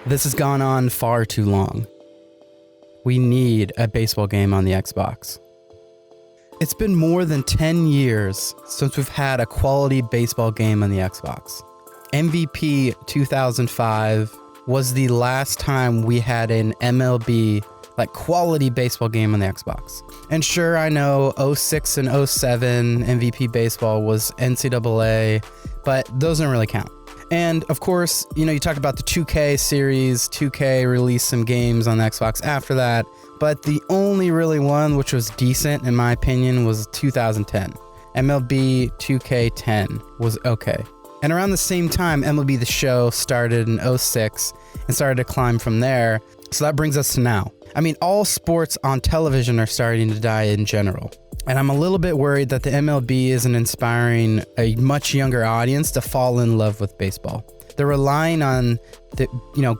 This has gone on far too long. We need a baseball game on the Xbox. It's been more than 10 years since we've had a quality baseball game on the Xbox. MVP 2005 was the last time we had an MLB, like quality baseball game on the Xbox. And sure, I know 06 and 07 MVP baseball was NCAA, but those don't really count. And of course, you talk about the 2K series, 2K released some games on the Xbox after that, but the only really one which was decent, in my opinion, was 2010. MLB 2K10 was okay. And around the same time, MLB The Show started in 06 and started to climb from there. So that brings us to now. I mean, all sports on television are starting to die in general. And I'm a little bit worried that the MLB isn't inspiring a much younger audience to fall in love with baseball. They're relying on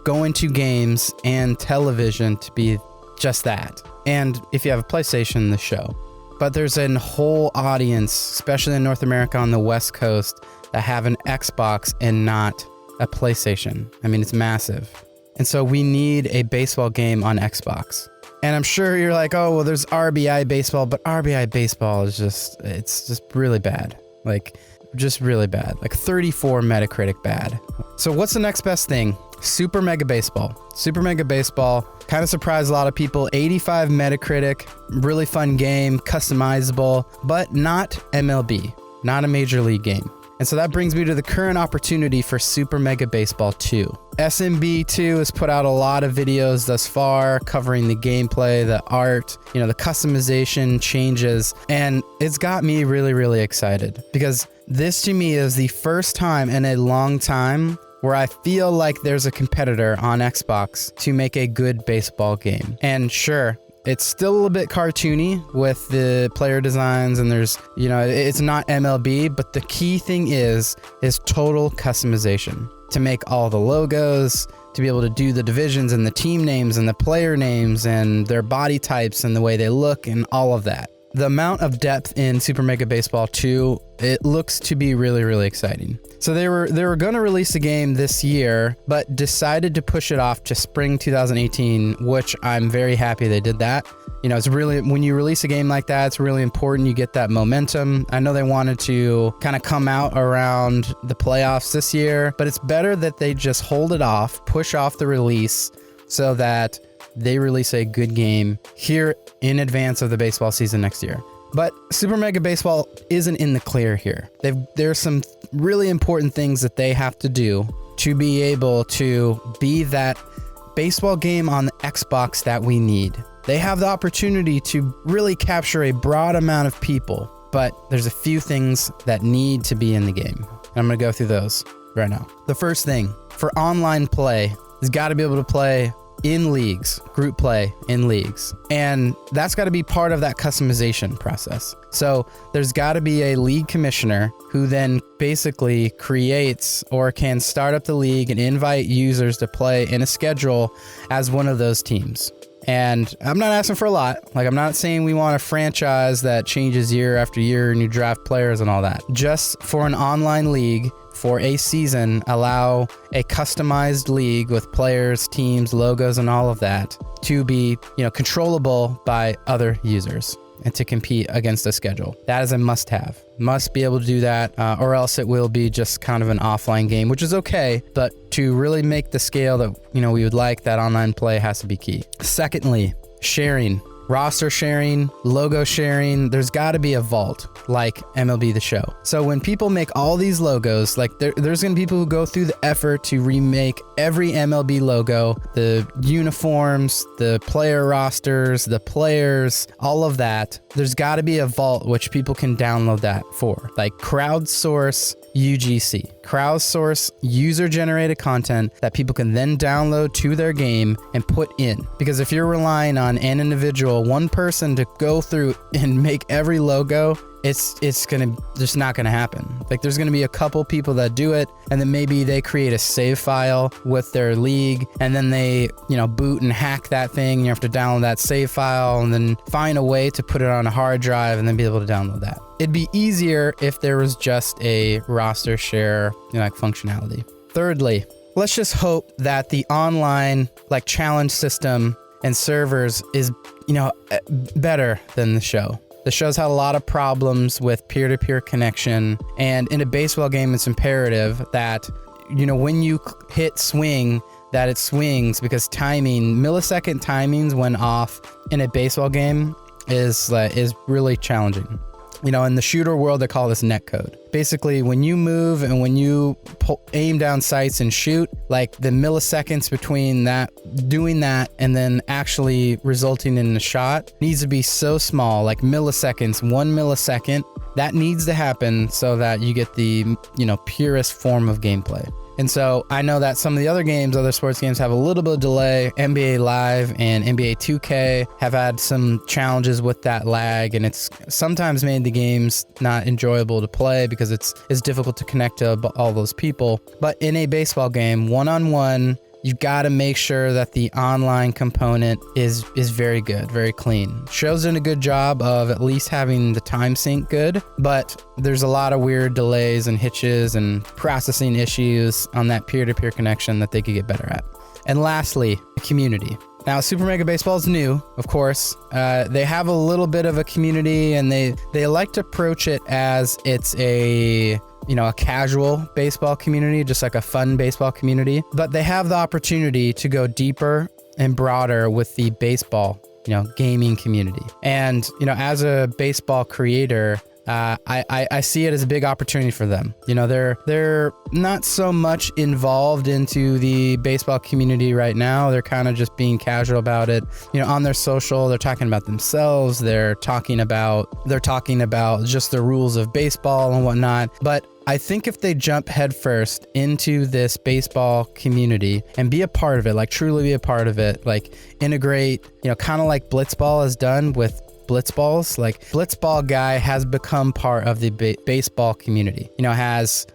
going to games and television to be just that. And if you have a PlayStation, The Show. But there's a whole audience, especially in North America on the West Coast, that have an Xbox and not a PlayStation. I mean, it's massive. And so we need a baseball game on Xbox. And I'm sure you're like, oh, well, there's RBI baseball, but RBI baseball is it's just really bad. Just really bad. 34 Metacritic bad. So what's the next best thing? Super Mega Baseball. Super Mega Baseball kind of surprised a lot of people. 85 Metacritic, really fun game, customizable, but not MLB, not a major league game. And so that brings me to the current opportunity for Super Mega Baseball 2. SMB 2 has put out a lot of videos thus far covering the gameplay, the art, the customization changes, and it's got me really, really excited because this to me is the first time in a long time where I feel like there's a competitor on Xbox to make a good baseball game. And sure, it's still a little bit cartoony with the player designs and there's, it's not MLB, but the key thing is total customization to make all the logos, to be able to do the divisions and the team names and the player names and their body types and the way they look and all of that. The amount of depth in Super Mega Baseball 2, it looks to be really, really exciting. So they were going to release the game this year, but decided to push it off to spring 2018, which I'm very happy they did that. It's really, when you release a game like that, it's really important you get that momentum. I know they wanted to kind of come out around the playoffs this year, but it's better that they just hold it off, push off the release so that they release a good game here in advance of the baseball season next year. But Super Mega Baseball isn't in the clear here. There's some really important things that they have to do to be able to be that baseball game on the Xbox that we need. They have the opportunity to really capture a broad amount of people, but there's a few things that need to be in the game. I'm going to go through those right now. The first thing, for online play, has got to be able to play in leagues, group play in leagues. And that's got to be part of that customization process. So there's got to be a league commissioner who then basically creates or can start up the league and invite users to play in a schedule as one of those teams. And I'm not asking for a lot. I'm not saying we want a franchise that changes year after year and you draft players and all that. Just for an online league, for a season, allow a customized league with players, teams, logos, and all of that to be, controllable by other users and to compete against a schedule. That is a must-have. Must be able to do that, or else it will be just kind of an offline game, which is okay, but to really make the scale that, we would like, that online play has to be key. Secondly, sharing. Roster sharing, logo sharing, there's got to be a vault like MLB The Show. So when people make all these logos, there's going to be people who go through the effort to remake every MLB logo, the uniforms, the player rosters, the players, all of that. There's got to be a vault which people can download that for, crowdsource UGC. Crowdsource user-generated content that people can then download to their game and put in. Because if you're relying on an individual, one person to go through and make every logo, it's just not gonna happen. There's gonna be a couple people that do it, and then maybe they create a save file with their league, and then they boot and hack that thing. You have to download that save file and then find a way to put it on a hard drive and then be able to download that. It'd be easier if there was just a roster share functionality. Thirdly, let's just hope that the online like challenge system and servers is, better than the show. The show's had a lot of problems with peer-to-peer connection, and in a baseball game, it's imperative that, when you hit swing, that it swings, because millisecond timings when off in a baseball game is really challenging. In the shooter world, they call this netcode. Basically, when you move and when you aim down sights and shoot, like the milliseconds between doing that and then actually resulting in a shot needs to be so small, like milliseconds, 1 millisecond. That needs to happen so that you get the, purest form of gameplay. And so I know that some of the other sports games have a little bit of delay. NBA Live and NBA 2K have had some challenges with that lag, and it's sometimes made the games not enjoyable to play because it's difficult to connect to all those people. But in a baseball game, one-on-one, you've got to make sure that the online component is very good, very clean. Show's doing a good job of at least having the time sync good, but there's a lot of weird delays and hitches and processing issues on that peer-to-peer connection that they could get better at. And lastly, the community. Now, Super Mega Baseball is new, of course. They have a little bit of a community, and they like to approach it as it's a casual baseball community, just like a fun baseball community. But they have the opportunity to go deeper and broader with the baseball, gaming community. And, as a baseball creator, I see it as a big opportunity for them. They're not so much involved into the baseball community right now. They're kind of just being casual about it. On their social, they're talking about themselves. They're talking about just the rules of baseball and whatnot. But I think if they jump headfirst into this baseball community and be a part of it, like truly be a part of it, like integrate, kind of like Blitzball has done with Blitzballs. Like Blitzball guy has become part of the baseball community, has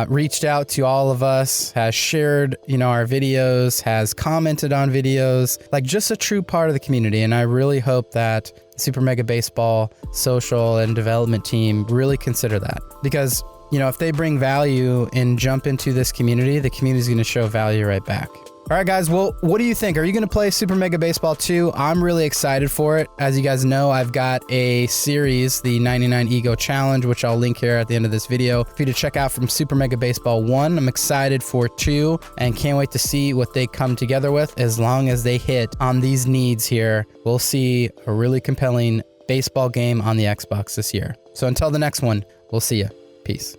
reached out to all of us, has shared, our videos, has commented on videos, like just a true part of the community. And I really hope that Super Mega Baseball social and development team really consider that, because if they bring value and jump into this community, the community is going to show value right back. All right, guys. Well, what do you think? Are you going to play Super Mega Baseball 2? I'm really excited for it. As you guys know, I've got a series, the 99 Ego Challenge, which I'll link here at the end of this video for you to check out from Super Mega Baseball 1. I'm excited for 2 and can't wait to see what they come together with. As long as they hit on these needs here, we'll see a really compelling baseball game on the Xbox this year. So until the next one, we'll see you. Peace.